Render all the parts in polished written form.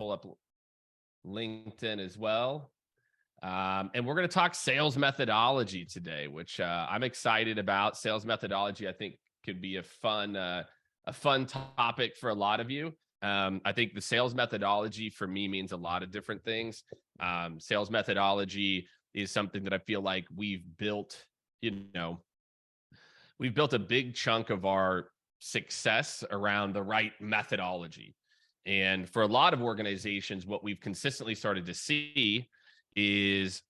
pull up LinkedIn as well. And we're going to talk sales methodology today, which I'm excited about. Sales methodology, I think, could be a fun topic for a lot of you. I think the sales methodology for me means a lot of different things. Sales methodology is something that I feel like we've built a big chunk of our success around the right methodology. And for a lot of organizations, what we've consistently started to see is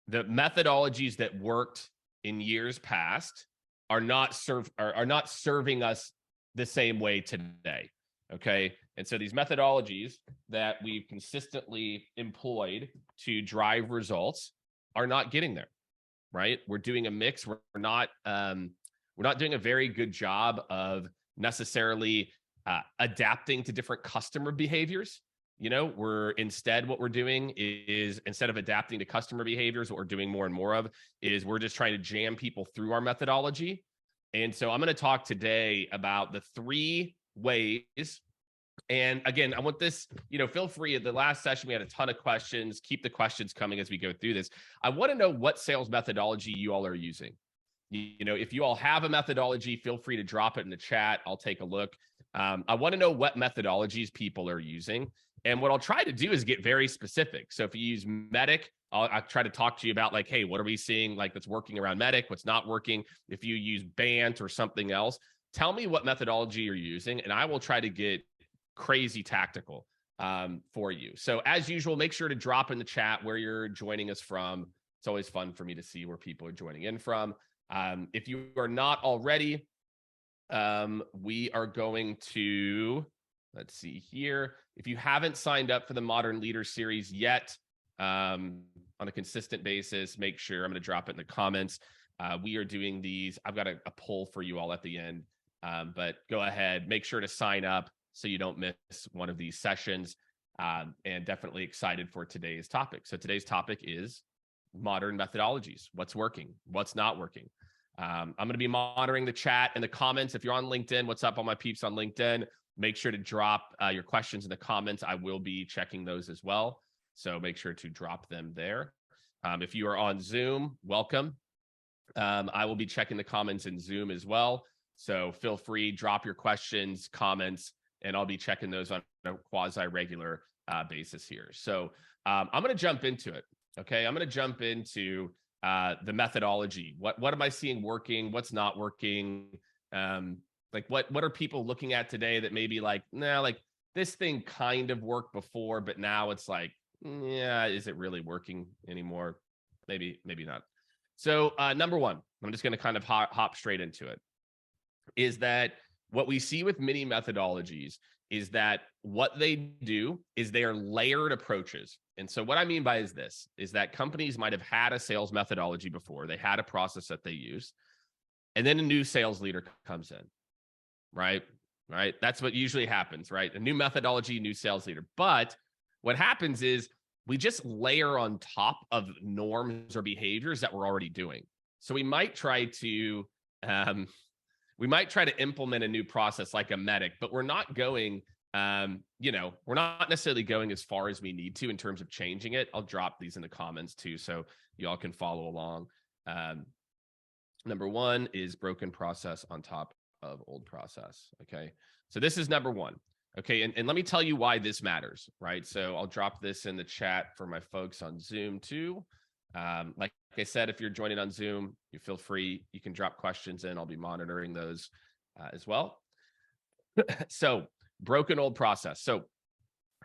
the methodologies that worked in years past are not serving us the same way today. Okay. And so these methodologies that we've consistently employed to drive results are not getting there, right? We're doing a mix. We're not doing a very good job of necessarily adapting to different customer behaviors. What we're doing is, instead of adapting to customer behaviors, what we're doing more and more of is we're just trying to jam people through our methodology. And so I'm going to talk today about the 3 ways. And again, I want this, feel free. At the last session, we had a ton of questions. Keep the questions coming as we go through this. I want to know what sales methodology you all are using. If you all have a methodology, feel free to drop it in the chat. I'll take a look. I want to know what methodologies people are using. And what I'll try to do is get very specific. So if you use MEDDIC, I'll try to talk to you about like, hey, what are we seeing like that's working around MEDDIC? What's not working? If you use BANT or something else, tell me what methodology you're using, and I will try to get crazy tactical for you. So as usual, make sure to drop in the chat where you're joining us from. It's always fun for me to see where people are joining in from. If you are not already, we are going to, let's see here. If you haven't signed up for the Modern Leader series yet, on a consistent basis, make sure, I'm going to drop it in the comments. We are doing these. I've got a poll for you all at the end, but go ahead, make sure to sign up so you don't miss one of these sessions, and definitely excited for today's topic. So today's topic is modern methodologies. What's working? What's not working? I'm going to be monitoring the chat and the comments. If you're on LinkedIn, what's up, all my peeps on LinkedIn? Make sure to drop your questions in the comments. I will be checking those as well. So make sure to drop them there. If you are on Zoom, welcome. I will be checking the comments in Zoom as well. So feel free, drop your questions, comments, and I'll be checking those on a quasi-regular basis here. So I'm going to jump into it. Okay, I'm going to jump into the methodology. What am I seeing working? What's not working? Like what are people looking at today that maybe like, nah, like this thing kind of worked before, but now it's like, yeah, is it really working anymore? Maybe not. So number one, I'm just going to kind of hop straight into it, is that what we see with many methodologies is that what they do is they are layered approaches. And so what I mean by is that companies might have had a sales methodology before. They had a process that they use, and then a new sales leader comes in, right? That's what usually happens, right? A new methodology, new sales leader. But what happens is we just layer on top of norms or behaviors that we're already doing. So we might try to implement a new process like a MEDDIC, but we're not going, we're not necessarily going as far as we need to in terms of changing it. I'll drop these in the comments too, so y'all can follow along. Number one is broken process on top of old process. Okay, so this is number one. Okay, and let me tell you why this matters, right? So I'll drop this in the chat for my folks on Zoom too. Like I said, if you're joining on Zoom, you feel free. You can drop questions in. I'll be monitoring those as well. So broken old process. So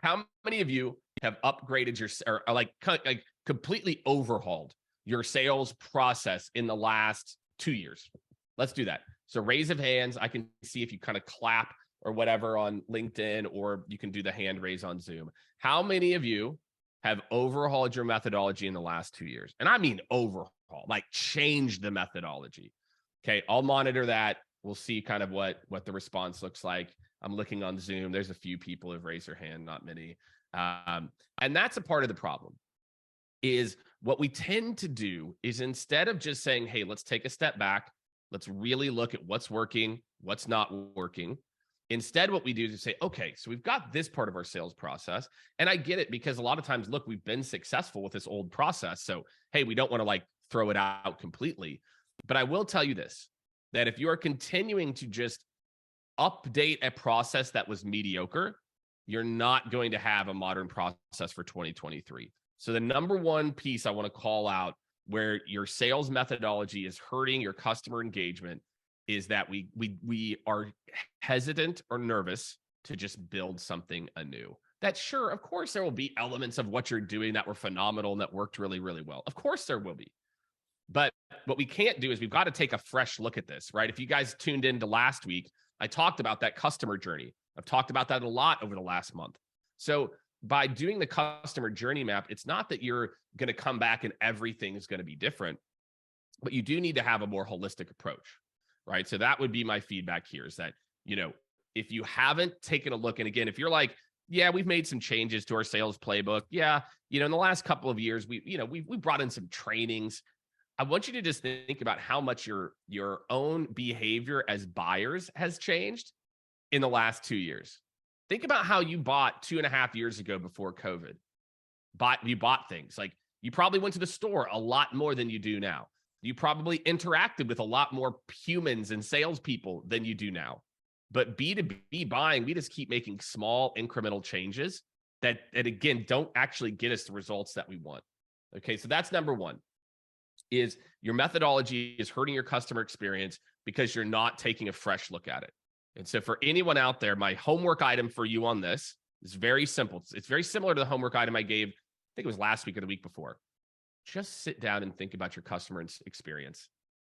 how many of you have upgraded your or like completely overhauled your sales process in the last 2 years? Let's do that. So raise of hands. I can see if you kind of clap or whatever on LinkedIn, or you can do the hand raise on Zoom. How many of you have overhauled your methodology in the last 2 years? And I mean overhaul, like change the methodology. Okay, I'll monitor that. We'll see kind of what the response looks like. I'm looking on Zoom. There's a few people who have raised their hand, not many. And that's a part of the problem, is what we tend to do is, instead of just saying, hey, let's take a step back, let's really look at what's working, what's not working, Instead, what we do is say, okay, so we've got this part of our sales process. And I get it, because a lot of times, look, we've been successful with this old process. So, hey, we don't want to like throw it out completely. But I will tell you this, that if you are continuing to just update a process that was mediocre, you're not going to have a modern process for 2023. So the number one piece I want to call out where your sales methodology is hurting your customer engagement is that we are hesitant or nervous to just build something anew. That, sure, of course, there will be elements of what you're doing that were phenomenal and that worked really, really well. Of course there will be. But what we can't do is we've got to take a fresh look at this, right? If you guys tuned into last week, I talked about that customer journey. I've talked about that a lot over the last month. So by doing the customer journey map, it's not that you're going to come back and everything is going to be different, but you do need to have a more holistic approach, right? So that would be my feedback here, is that, if you haven't taken a look, and again, if you're like, yeah, we've made some changes to our sales playbook. Yeah, in the last couple of years, we brought in some trainings. I want you to just think about how much your own behavior as buyers has changed in the last 2 years. Think about how you bought 2.5 years ago before COVID. You bought things like, you probably went to the store a lot more than you do now. You probably interacted with a lot more humans and salespeople than you do now. But B2B buying, we just keep making small incremental changes that again, don't actually get us the results that we want. Okay, so that's number one, is your methodology is hurting your customer experience because you're not taking a fresh look at it. And so for anyone out there, my homework item for you on this is very simple. It's very similar to the homework item I gave, I think it was last week or the week before. Just sit down and think about your customer experience.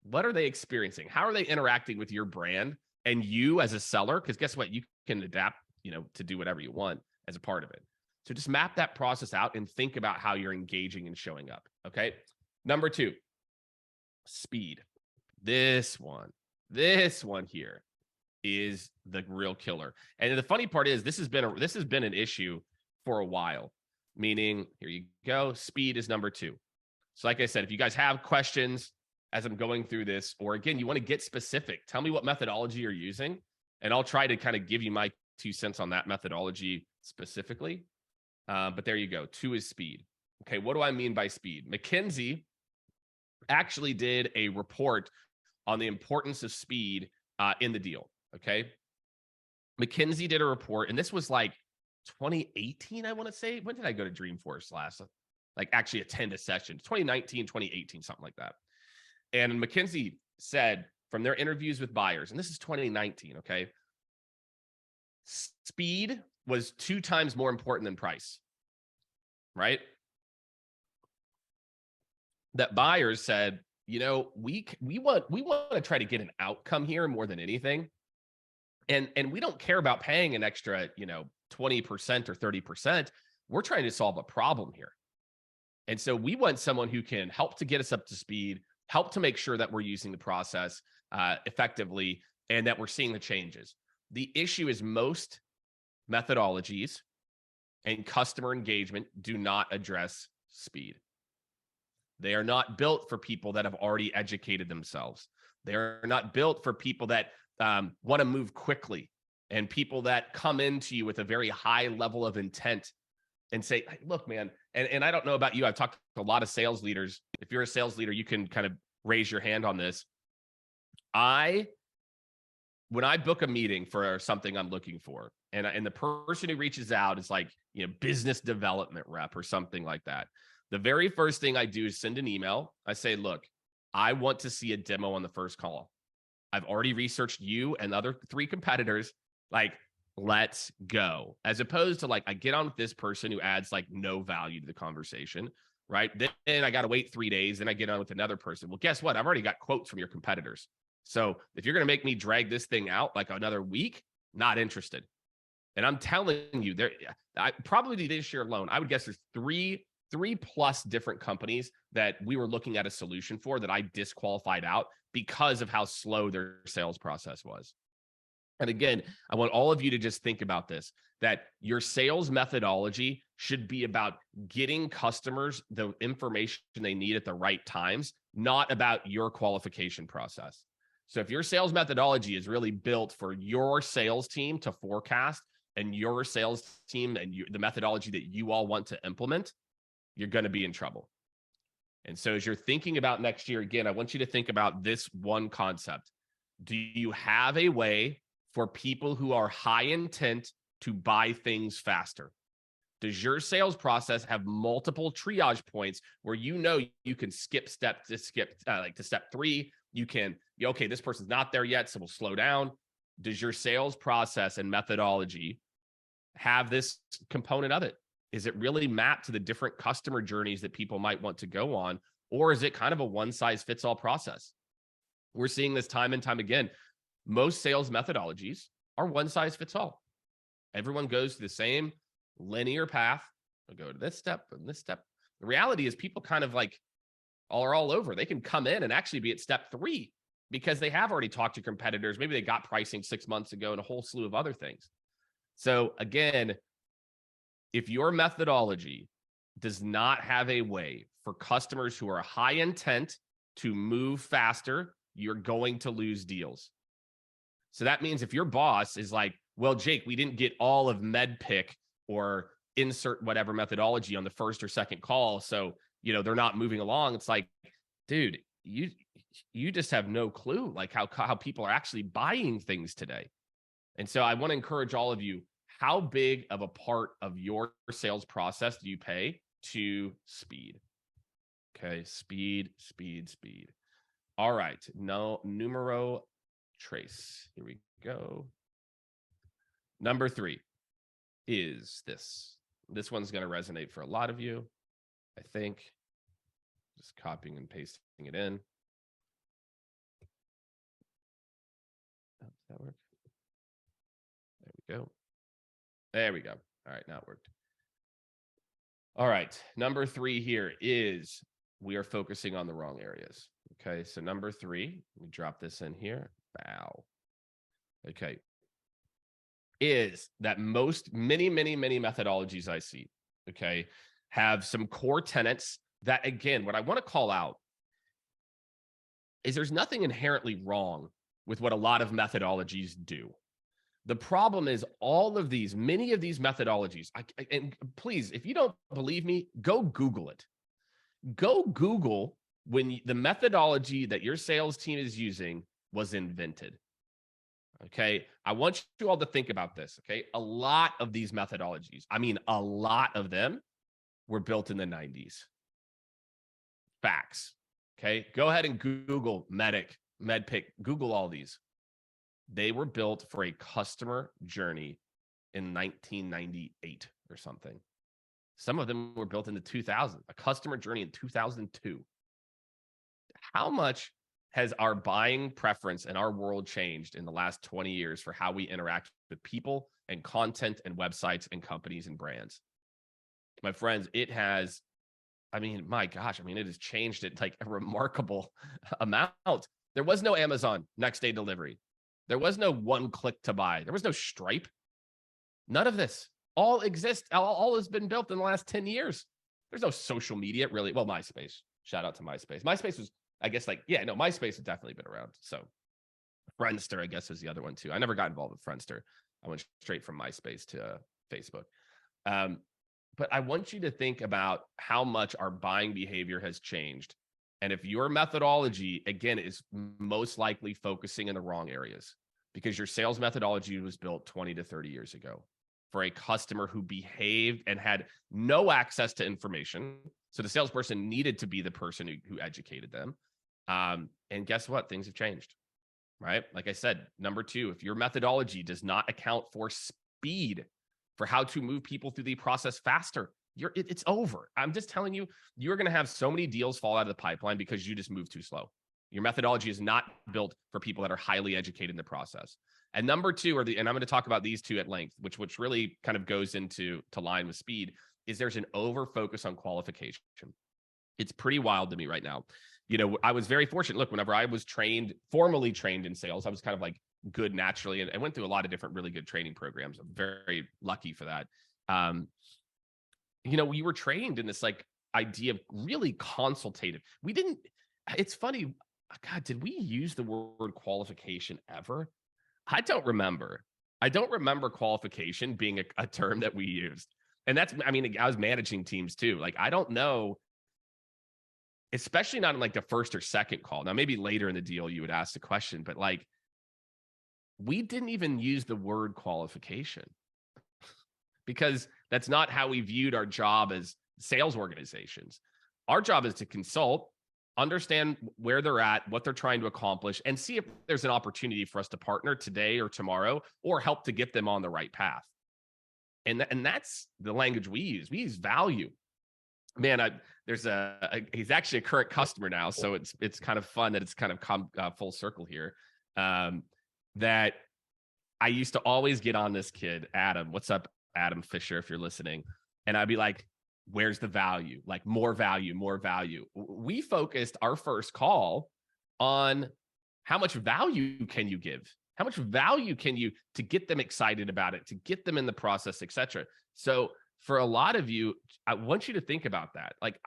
What are they experiencing? How are they interacting with your brand and you as a seller? Because guess what? You can adapt, to do whatever you want as a part of it. So just map that process out and think about how you're engaging and showing up. Okay. Number two, speed. This one here is the real killer. And the funny part is this has been an issue for a while, meaning, here you go, speed is number two. So like I said, if you guys have questions as I'm going through this, or again, you want to get specific, tell me what methodology you're using, and I'll try to kind of give you my 2 cents on that methodology specifically. But there you go. 2 is speed. Okay, what do I mean by speed? McKinsey actually did a report on the importance of speed in the deal. Okay. McKinsey did a report, and this was like 2018, I want to say. When did I go to Dreamforce last? Like actually attend a session, 2019, 2018, something like that. And McKinsey said from their interviews with buyers, and this is 2019, okay, speed was 2 times more important than price, right? That buyers said, we want to try to get an outcome here more than anything. And we don't care about paying an extra, 20% or 30%. We're trying to solve a problem here. And so we want someone who can help to get us up to speed, help to make sure that we're using the process effectively, and that we're seeing the changes. The issue is most methodologies and customer engagement do not address speed. They are not built for people that have already educated themselves. They're not built for people that want to move quickly, and people that come into you with a very high level of intent and say, look, man, and I don't know about you, I've talked to a lot of sales leaders. If you're a sales leader, you can kind of raise your hand on this. When I book a meeting for something I'm looking for, and the person who reaches out is like, business development rep or something like that, the very first thing I do is send an email. I say, look, I want to see a demo on the first call. I've already researched you and other 3 competitors. Like, let's go. As opposed to like, I get on with this person who adds like no value to the conversation, right? Then I got to wait 3 days. Then I get on with another person. Well, guess what? I've already got quotes from your competitors. So if you're going to make me drag this thing out like another week, not interested. And I'm telling you, probably this year alone, I would guess there's 3+ different companies that we were looking at a solution for that I disqualified out because of how slow their sales process was. And again, I want all of you to just think about this, that your sales methodology should be about getting customers the information they need at the right times, not about your qualification process. So if your sales methodology is really built for your sales team to forecast and your sales team and the methodology that you all want to implement, you're going to be in trouble. And so as you're thinking about next year, again, I want you to think about this one concept. Do you have a way for people who are high intent to buy things faster? Does your sales process have multiple triage points where you know you can skip to step 3? You can, okay, this person's not there yet, so we'll slow down. Does your sales process and methodology have this component of it? Is it really mapped to the different customer journeys that people might want to go on? Or is it kind of a one-size-fits-all process? We're seeing this time and time again. Most sales methodologies are one-size-fits-all. Everyone goes to the same linear path. They'll go to this step and this step. The reality is people kind of like are all over. They can come in and actually be at step 3 because they have already talked to competitors. Maybe they got pricing 6 months ago and a whole slew of other things. So again, if your methodology does not have a way for customers who are high intent to move faster, you're going to lose deals. So that means if your boss is like, well, Jake, we didn't get all of MedPick or insert whatever methodology on the first or second call, so they're not moving along. It's like, dude, you just have no clue like how people are actually buying things today. And so I want to encourage all of you, how big of a part of your sales process do you pay to speed? Okay, speed. All right, no numero trace. Here we go. Number 3 is this. This one's going to resonate for a lot of you, I think. Just copying and pasting it in. Oh, does that work? There we go. All right, now it worked. All right, number 3 here is we are focusing on the wrong areas. Okay, so number 3, let me drop this in here. Bow. Okay, is that many methodologies I see, okay, have some core tenets that, again, what I want to call out is there's nothing inherently wrong with what a lot of methodologies do. The problem is many of these methodologies, and please, if you don't believe me, go Google it. Go Google when the methodology that your sales team is using was invented. Okay, I want you all to think about this. Okay, a lot of these methodologies, I mean, a lot of them were built in the 90s. Facts. Okay, go ahead and Google MedPick, Google all these. They were built for a customer journey in 1998 or something. Some of them were built in the 2000s, a customer journey in 2002. How much has our buying preference and our world changed in the last 20 years for how we interact with people and content and websites and companies and brands? My friends, it has, my gosh, it has changed it like a remarkable amount. There was no Amazon next day delivery. There was no one click to buy. There was no Stripe. None of this all exists. All has been built in the last 10 years. There's no social media really. Well, MySpace, shout out to MySpace. MySpace was, I guess, MySpace has definitely been around. So Friendster, I guess, was the other one too. I never got involved with Friendster. I went straight from MySpace to Facebook. But I want you to think about how much our buying behavior has changed. And if your methodology, again, is most likely focusing in the wrong areas because your sales methodology was built 20 to 30 years ago for a customer who behaved and had no access to information. So the salesperson needed to be the person who educated them. And guess what? Things have changed, right? Like I said, number 2, if your methodology does not account for speed, for how to move people through the process faster, it's over. I'm just telling you, you're going to have so many deals fall out of the pipeline because you just move too slow. Your methodology is not built for people that are highly educated in the process. And number 2 and I'm going to talk about these 2 at length, which really kind of goes into line with speed, is there's an over focus on qualification. It's pretty wild to me right now. I was very fortunate. Look, whenever I was formally trained in sales, I was kind of like good naturally and went through a lot of different really good training programs. I'm very lucky for that. We were trained in this like idea of really consultative. It's funny. God, did we use the word qualification ever? I don't remember. I don't remember qualification being a term that we used. And that's, I mean, I was managing teams too. Like, I don't know, especially not in like the first or second call. Now, maybe later in the deal, you would ask the question, but like, we didn't even use the word qualification because that's not how we viewed our job as sales organizations. Our job is to consult, understand where they're at, what they're trying to accomplish, and see if there's an opportunity for us to partner today or tomorrow or help to get them on the right path. And that's the language we use. We use value. Man, he's actually a current customer now, so it's kind of fun that it's kind of come full circle here. That I used to always get on this kid, Adam. What's up, Adam Fisher, if you're listening? And I'd be like, where's the value? Like, more value, more value. We focused our first call on how much value can you give? How much value can you to get them excited about it, to get them in the process, etc. So for a lot of you, I want you to think about that. Like,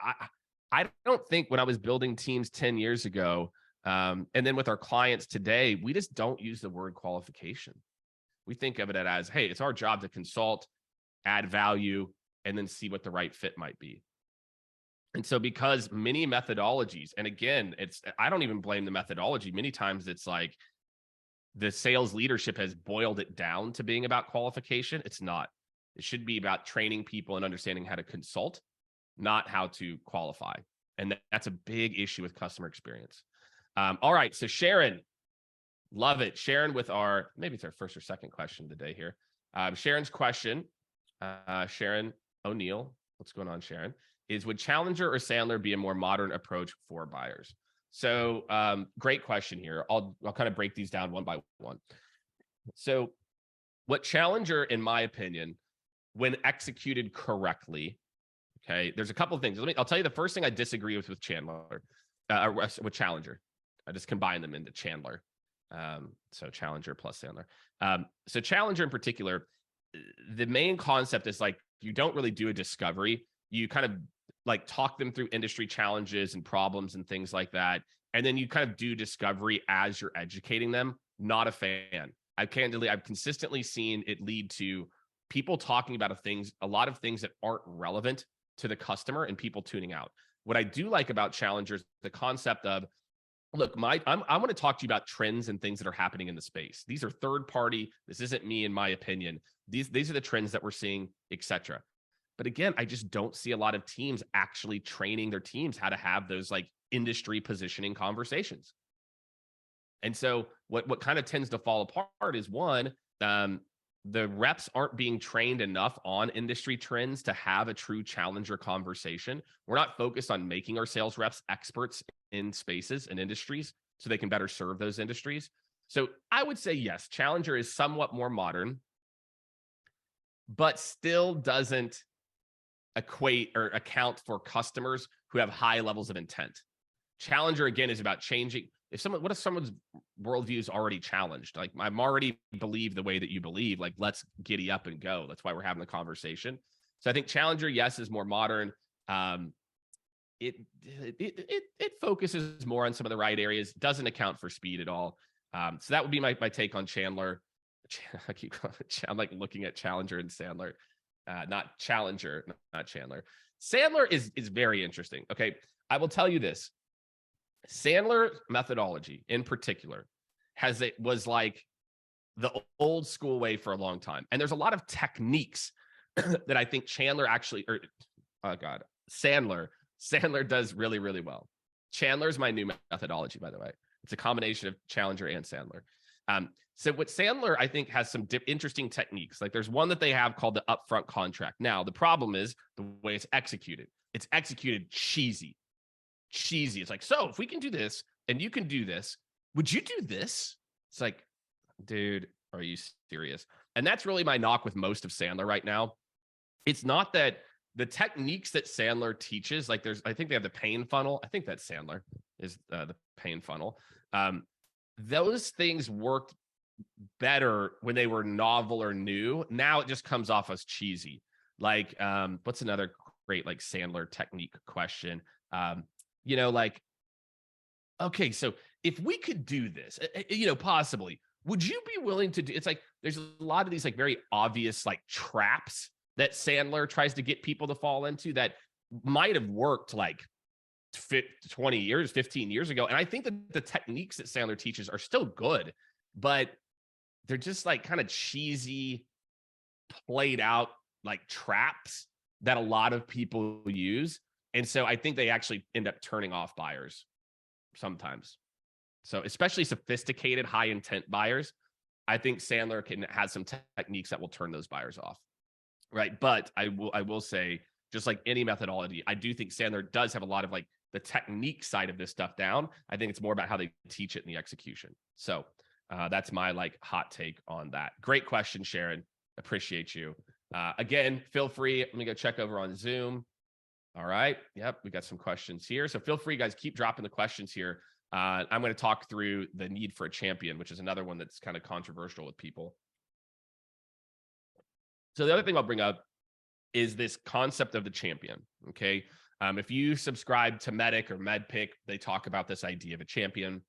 I don't think when I was building teams 10 years ago, and then with our clients today, we just don't use the word qualification. We think of it as, hey, it's our job to consult, add value, and then see what the right fit might be. And so because many methodologies, and again, I don't even blame the methodology. Many times it's like the sales leadership has boiled it down to being about qualification. It's not. It should be about training people and understanding how to consult, not how to qualify. And that's a big issue with customer experience. All right. So Sharon, love it. Sharon with maybe it's our first or second question of the day here. Sharon's question, Sharon O'Neill, what's going on, Sharon, is would Challenger or Sandler be a more modern approach for buyers? So great question here. I'll kind of break these down one by one. So what Challenger, in my opinion, when executed correctly, okay, there's a couple of things. I'll tell you the first thing I disagree with Challenger. I just combine them into Chandler. So Challenger plus Sandler. So Challenger in particular, the main concept is like, you don't really do a discovery. You kind of like talk them through industry challenges and problems and things like that. And then you kind of do discovery as you're educating them. Not a fan. I've consistently seen it lead to people talking about a lot of things that aren't relevant to the customer and people tuning out. What I do like about Challengers, the concept of, look, I want to talk to you about trends and things that are happening in the space. These are third party. This isn't me, in my opinion. These are the trends that we're seeing, etc. But again, I just don't see a lot of teams actually training their teams how to have those like industry positioning conversations. And so what kind of tends to fall apart is one, the reps aren't being trained enough on industry trends to have a true challenger conversation. We're not focused on making our sales reps experts in spaces and industries so they can better serve those industries. So I would say, yes, Challenger is somewhat more modern, but still doesn't equate or account for customers who have high levels of intent. Challenger, again, is about changing. What if someone's worldview is already challenged? Like, I'm already believe the way that you believe, like, let's giddy up and go. That's why we're having the conversation. So I think Challenger, yes, is more modern. It focuses more on some of the right areas, doesn't account for speed at all. So that would be my take on Chandler. I'm like looking at Challenger and Sandler, not Challenger, not Chandler. Sandler is very interesting. Okay, I will tell you this. Sandler methodology in particular was like the old school way for a long time. And there's a lot of techniques that I think Sandler does really, really well. Chandler's my new methodology, by the way. It's a combination of Challenger and Sandler. So what Sandler, I think, has some interesting techniques. Like, there's one that they have called the upfront contract. Now, the problem is the way it's executed. It's executed cheesy. It's like, so if we can do this and you can do this, would you do this? It's like, dude, are you serious? And that's really my knock with most of Sandler right now. It's not that the techniques that Sandler teaches, like I think they have the pain funnel. I think that's Sandler is the pain funnel. Those things worked better when they were novel or new. Now it just comes off as cheesy. Like, what's another great like Sandler technique question? Like, okay, so if we could do this, possibly, would you be willing to do? It's like there's a lot of these like very obvious like traps that Sandler tries to get people to fall into that might have worked like 20 years, 15 years ago. And I think that the techniques that Sandler teaches are still good, but they're just like kind of cheesy, played out like traps that a lot of people use. And so I think they actually end up turning off buyers sometimes. So especially sophisticated, high intent buyers, I think Sandler has some techniques that will turn those buyers off. Right. But I will say, just like any methodology, I do think Sandler does have a lot of like the technique side of this stuff down. I think it's more about how they teach it in the execution. So that's my like hot take on that. Great question, Sharon. Appreciate you. Again, feel free. Let me go check over on Zoom. All right. Yep. We got some questions here. So feel free, guys, keep dropping the questions here. I'm going to talk through the need for a champion, which is another one that's kind of controversial with people. So the other thing I'll bring up is this concept of the champion. Okay. If you subscribe to Medic or MedPick, they talk about this idea of a champion.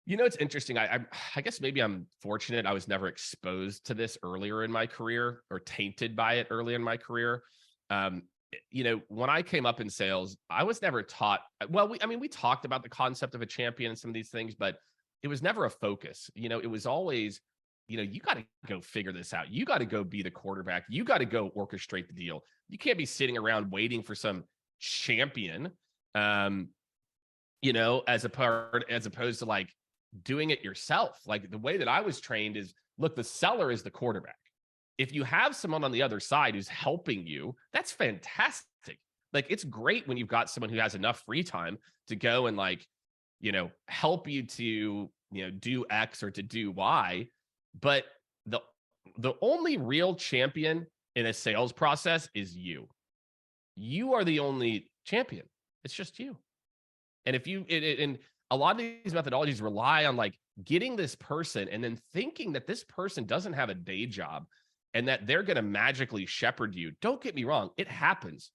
It's interesting. I guess maybe I'm fortunate. I was never exposed to this earlier in my career or tainted by it early in my career. When I came up in sales, I was never taught. Well, we talked about the concept of a champion and some of these things, but it was never a focus. It was always, you got to go figure this out. You got to go be the quarterback. You got to go orchestrate the deal. You can't be sitting around waiting for some champion, as opposed to like doing it yourself. Like the way that I was trained is, look, the seller is the quarterback. If you have someone on the other side who's helping you, that's fantastic. Like it's great when you've got someone who has enough free time to go and like, help you to, do X or to do Y. But the only real champion in a sales process is you. You are the only champion. It's just you. And if you, and a lot of these methodologies rely on like getting this person and then thinking that this person doesn't have a day job and that they're going to magically shepherd you. Don't get me wrong. It happens,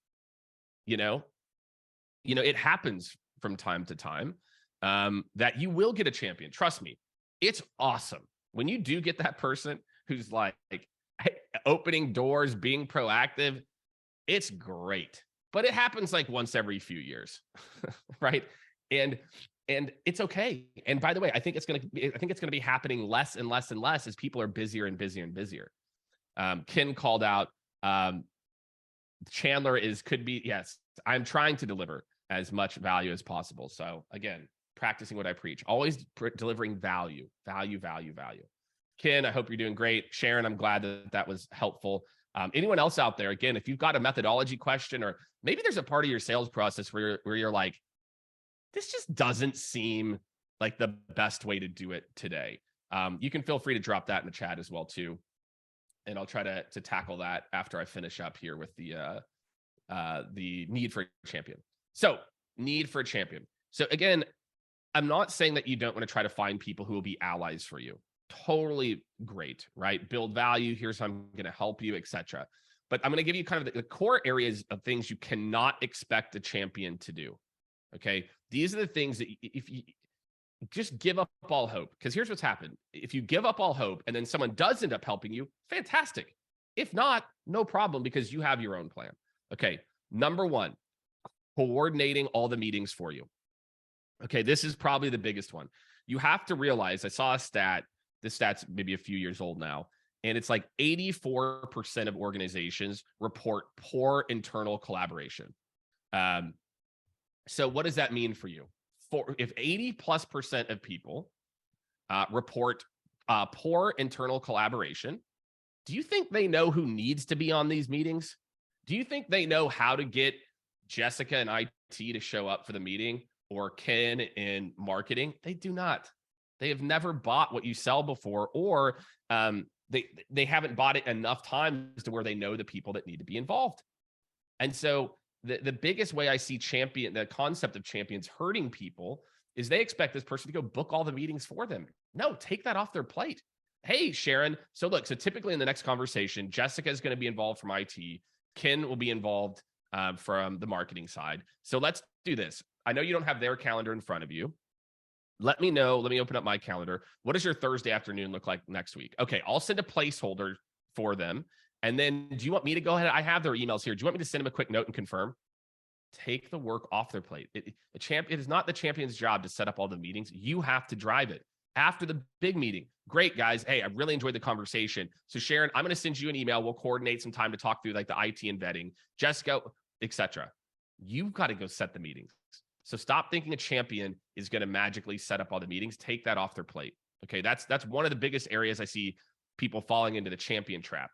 it happens from time to time that you will get a champion. Trust me. It's awesome. When you do get that person who's like opening doors, being proactive, it's great. But it happens like once every few years, right? And it's okay. And by the way, I think it's gonna be happening less and less and less as people are busier and busier and busier. Ken called out Chandler could be, yes, I'm trying to deliver as much value as possible. So again, practicing what I preach, always delivering value. Ken, I hope you're doing great. Sharon, I'm glad that was helpful. Anyone else out there, again, if you've got a methodology question, or maybe there's a part of your sales process where you're like, this just doesn't seem like the best way to do it today. You can feel free to drop that in the chat as well too. And I'll try to tackle that after I finish up here with the need for a champion. So need for a champion. So again, I'm not saying that you don't want to try to find people who will be allies for you. Totally great, right? Build value. Here's how I'm going to help you, etc. But I'm going to give you kind of the core areas of things you cannot expect a champion to do. Okay. These are the things that if you just give up all hope, because here's what's happened. If you give up all hope and then someone does end up helping you, fantastic. If not, no problem, because you have your own plan. Okay. Number one, coordinating all the meetings for you. Okay. This is probably the biggest one. You have to realize, I saw a stat, this stat's maybe a few years old now, and it's like 84% of organizations report poor internal collaboration. So what does that mean for you? If 80+% of people report poor internal collaboration, do you think they know who needs to be on these meetings? Do you think they know how to get Jessica and IT to show up for the meeting, or Ken in marketing? They do not. They have never bought what you sell before, or they haven't bought it enough times to where they know the people that need to be involved. And so the biggest way I see the concept of champions hurting people is they expect this person to go book all the meetings for them. No, take that off their plate. Hey, Sharon. So typically in the next conversation, Jessica is going to be involved from IT. Ken will be involved from the marketing side. So let's do this. I know you don't have their calendar in front of you. Let me know. Let me open up my calendar. What does your Thursday afternoon look like next week? Okay, I'll send a placeholder for them. And then do you want me to go ahead? I have their emails here. Do you want me to send them a quick note and confirm? Take the work off their plate. It is not the champion's job to set up all the meetings. You have to drive it. After the big meeting, great, guys. Hey, I really enjoyed the conversation. So Sharon, I'm going to send you an email. We'll coordinate some time to talk through like the IT and vetting, Jessica, etc. You've got to go set the meetings. So stop thinking a champion is going to magically set up all the meetings. Take that off their plate. Okay, that's one of the biggest areas I see people falling into the champion trap,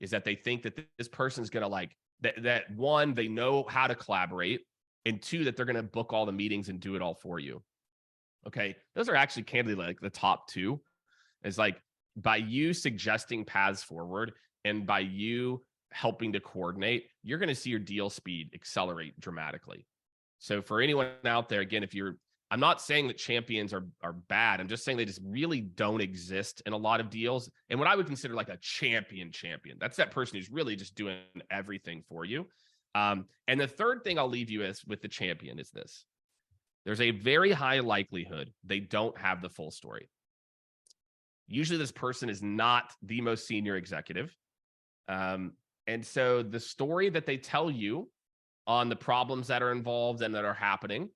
is that they think that this person's going to like that one, they know how to collaborate, and two, that they're going to book all the meetings and do it all for you. Okay, those are actually candidly like the top two. Is like by you suggesting paths forward and by you helping to coordinate, you're going to see your deal speed accelerate dramatically. So for anyone out there, again, I'm not saying that champions are bad. I'm just saying they just really don't exist in a lot of deals. And what I would consider like a champion, that's that person who's really just doing everything for you. And the third thing I'll leave you with the champion is this. There's a very high likelihood they don't have the full story. Usually this person is not the most senior executive. And so the story that they tell you on the problems that are involved and that are happening,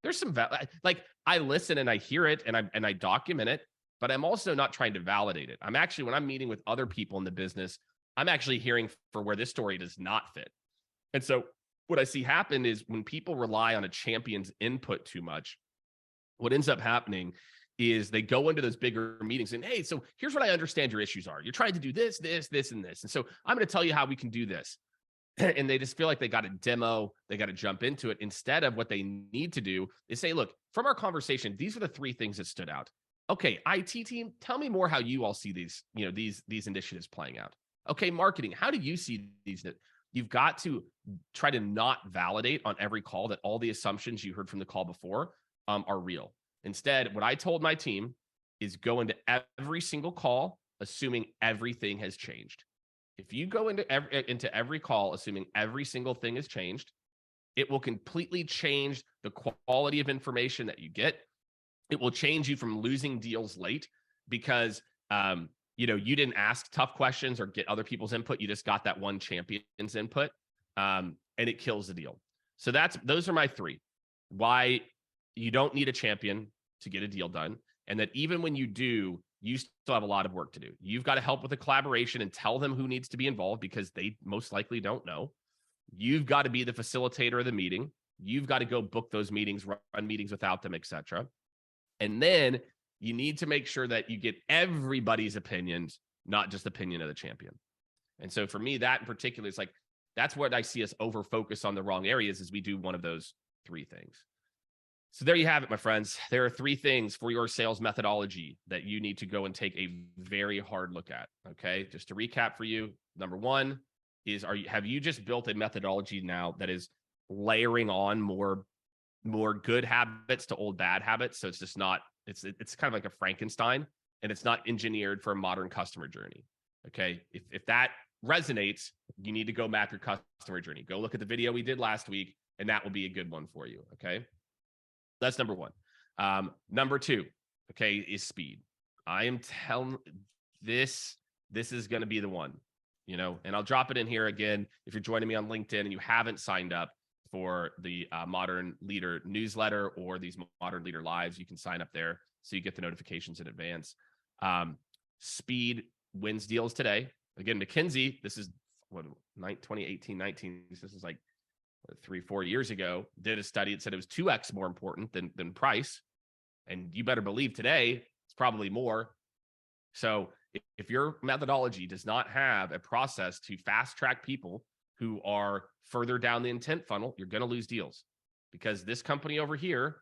there's some like I listen and I hear it and I document it, but I'm also not trying to validate it. I'm actually, when I'm meeting with other people in the business, I'm actually hearing for where this story does not fit. And so what I see happen is when people rely on a champion's input too much, what ends up happening is they go into those bigger meetings and, hey, so here's what I understand your issues are. You're trying to do this, this, this, and this. And so I'm going to tell you how we can do this. And they just feel like they got to demo, they got to jump into it. Instead of what they need to do is say, look, from our conversation, these are the three things that stood out. Okay, IT team, tell me more how you all see these, these initiatives playing out. Okay, marketing, how do you see these? You've got to try to not validate on every call that all the assumptions you heard from the call before are real. Instead, what I told my team is go into every single call assuming everything has changed. If you go into every call assuming every single thing has changed, it will completely change the quality of information that you get. It will change you from losing deals late because you didn't ask tough questions or get other people's input. You just got that one champion's input, and it kills the deal. So those are my three. Why you don't need a champion to get a deal done, and that even when you do, you still have a lot of work to do. You've got to help with the collaboration and tell them who needs to be involved because they most likely don't know. You've got to be the facilitator of the meeting. You've got to go book those meetings, run meetings without them, etc. And then you need to make sure that you get everybody's opinions, not just the opinion of the champion. And so for me, that in particular is like, that's what I see us over focus on the wrong areas is we do one of those three things. So there you have it, my friends. There are three things for your sales methodology that you need to go and take a very hard look at. Okay. Just to recap for you. Number one is, have you just built a methodology now that is layering on more good habits to old bad habits? So it's just not, it's kind of like a Frankenstein, and it's not engineered for a modern customer journey. Okay. If that resonates, you need to go map your customer journey. Go look at the video we did last week, and that will be a good one for you. Okay. That's number one. Number two, okay, is speed. I am telling this is going to be the one, and I'll drop it in here again. If you're joining me on LinkedIn and you haven't signed up for the Modern Leader newsletter or these Modern Leader lives, you can sign up there so you get the notifications in advance. Speed wins deals today. Again, McKinsey, this is 2018, 19. This is like 3-4 years ago, did a study that said it was 2x more important than price. And you better believe today it's probably more. So if your methodology does not have a process to fast track people who are further down the intent funnel, you're going to lose deals. Because this company over here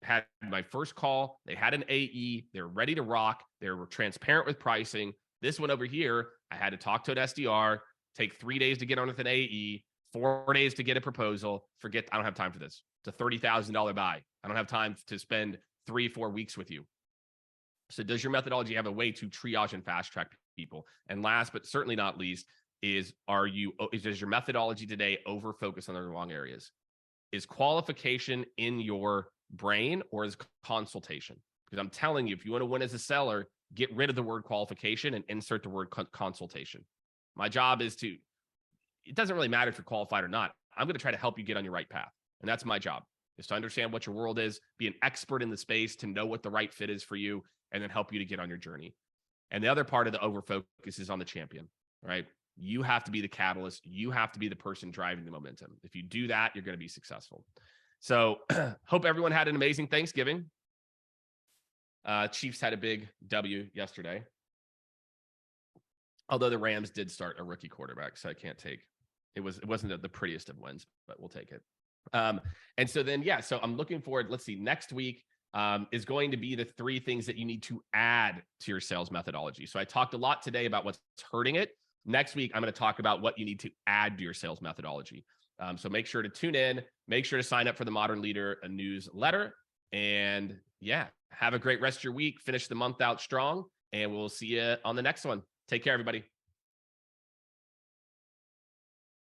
had my first call, they had an AE, they're ready to rock, they were transparent with pricing. This one over here, I had to talk to an SDR, take 3 days to get on with an AE, 4 days to get a proposal. Forget, I don't have time for this. It's a $30,000 buy. I don't have time to spend 3-4 weeks with you. So does your methodology have a way to triage and fast track people? And last, but certainly not least, is does your methodology today over focus on the wrong areas? Is qualification in your brain, or is consultation? Because I'm telling you, if you want to win as a seller, get rid of the word qualification and insert the word consultation. My job is it doesn't really matter if you're qualified or not. I'm going to try to help you get on your right path. And that's my job, is to understand what your world is, be an expert in the space, to know what the right fit is for you, and then help you to get on your journey. And the other part of the over focus is on the champion, right? You have to be the catalyst. You have to be the person driving the momentum. If you do that, you're going to be successful. So hope everyone had an amazing Thanksgiving. Chiefs had a big W yesterday. Although the Rams did start a rookie quarterback, so I can't take it. Wasn't the prettiest of wins, but we'll take it. And so then, so I'm looking forward. Let's see, next week is going to be the 3 things that you need to add to your sales methodology. So I talked a lot today about what's hurting it. Next week, I'm going to talk about what you need to add to your sales methodology. So make sure to tune in, make sure to sign up for the Modern Leader newsletter, and have a great rest of your week. Finish the month out strong, and we'll see you on the next one. Take care, everybody.